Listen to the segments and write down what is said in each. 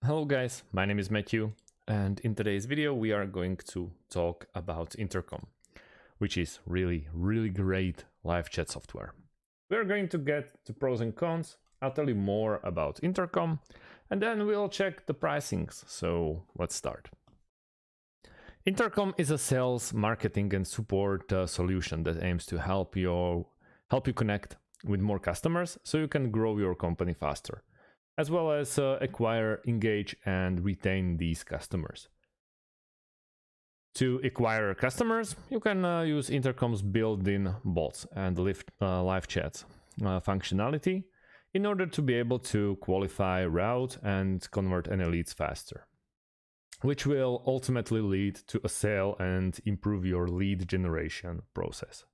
Hello guys, my name is Matthew, and in today's video we are going to talk about Intercom, which is really great live chat software. We are going to get to pros and cons. I'll tell you more about Intercom, and then we'll check the pricings. So let's start. Intercom is a sales, marketing and support solution that aims to help you connect with more customers so you can grow your company faster, as well as acquire, engage, and retain these customers. To acquire customers, you can use Intercom's built-in bots and live chat functionality in order to be able to qualify, route, and convert any leads faster, which will ultimately lead to a sale and improve your lead generation process.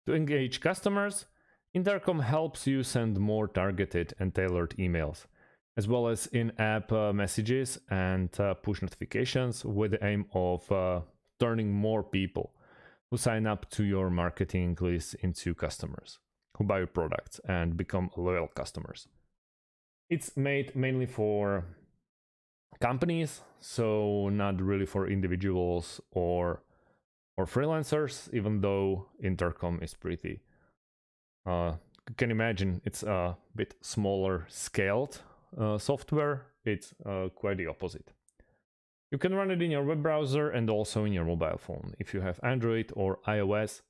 To engage customers, Intercom helps you send more targeted and tailored emails, as well as in-app messages and push notifications with the aim of turning more people who sign up to your marketing list into customers who buy your products and become loyal customers. It's made mainly for companies, so not really for individuals or freelancers, even though Intercom is pretty you can imagine it's a bit smaller scaled software. It's quite the opposite. You can run it in your web browser and also in your mobile phone. If you have Android or iOS,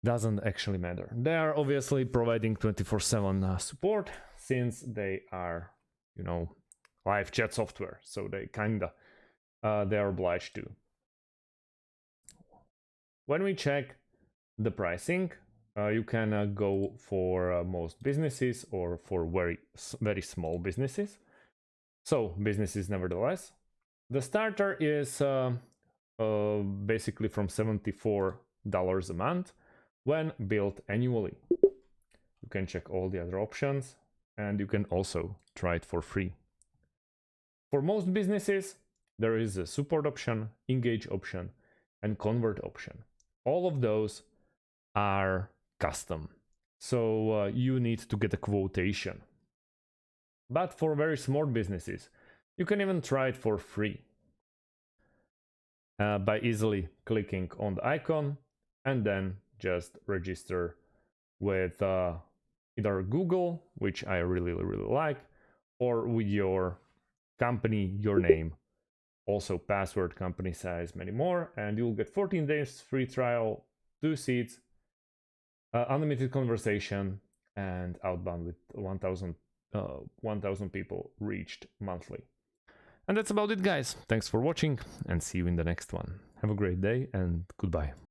doesn't actually matter. They are obviously providing 24/7 support, since they are, live chat software, so they are obliged to. When we check the pricing, you can go for most businesses or for very small businesses. So businesses, nevertheless, the starter is basically from $74 a month when billed annually. You can check all the other options, and you can also try it for free. For most businesses, there is a support option, engage option, and convert option. All of those are custom, so you need to get a quotation. But for very small businesses, you can even try it for free by easily clicking on the icon and then just register with either Google, which I really like, or with your company, your name, also password, company size, many more, and you'll get 14 days free trial, 2 seats, unlimited conversation, and outbound with 1,000 people reached monthly. And that's about it, guys. Thanks for watching, and see you in the next one. Have a great day, and goodbye.